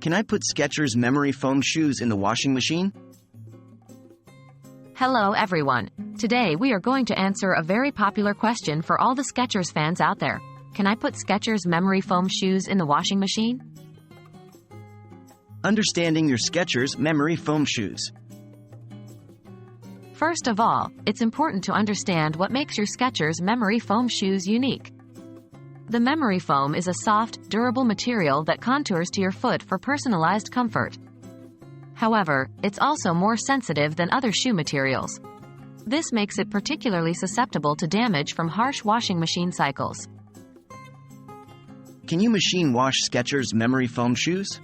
Can I put Skechers memory foam shoes in the washing machine? Hello everyone. Today we are going to answer a very popular question for all the Skechers fans out there. Can I put Skechers memory foam shoes in the washing machine? Understanding your Skechers memory foam shoes. First of all, it's important to understand what makes your Skechers memory foam shoes unique. The memory foam is a soft, durable material that contours to your foot for personalized comfort. However, it's also more sensitive than other shoe materials. This makes it particularly susceptible to damage from harsh washing machine cycles. Can you machine wash Skechers memory foam shoes?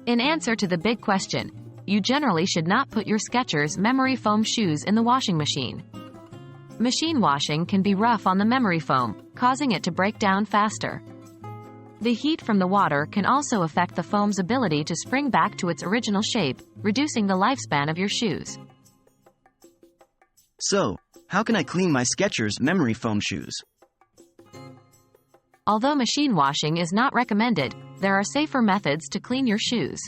In answer to the big question, you generally should not put your Skechers memory foam shoes in the washing machine. Machine washing can be rough on the memory foam, causing it to break down faster. The heat from the water can also affect the foam's ability to spring back to its original shape, reducing the lifespan of your shoes. So, how can I clean my Skechers memory foam shoes? Although machine washing is not recommended, there are safer methods to clean your shoes.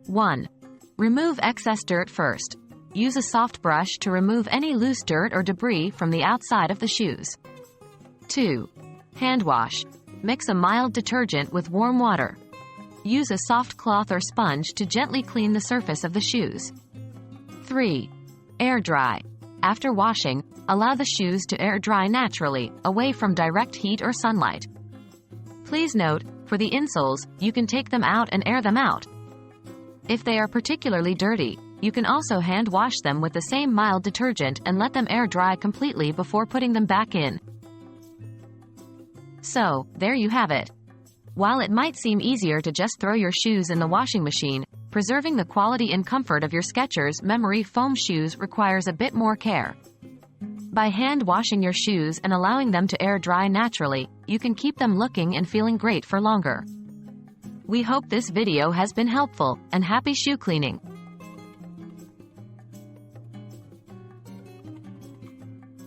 1. Remove excess dirt first. Use a soft brush to remove any loose dirt or debris from the outside of the shoes. 2. Hand wash. Mix a mild detergent with warm water. Use a soft cloth or sponge to gently clean the surface of the shoes. 3. Air dry. After washing, allow the shoes to air dry naturally, away from direct heat or sunlight. Please note, for the insoles, you can take them out and air them out. If they are particularly dirty, you can also hand wash them with the same mild detergent and let them air dry completely before putting them back in. So, there you have it. While it might seem easier to just throw your shoes in the washing machine, preserving the quality and comfort of your Skechers memory foam shoes requires a bit more care. By hand washing your shoes and allowing them to air dry naturally, you can keep them looking and feeling great for longer. We hope this video has been helpful, and happy shoe cleaning!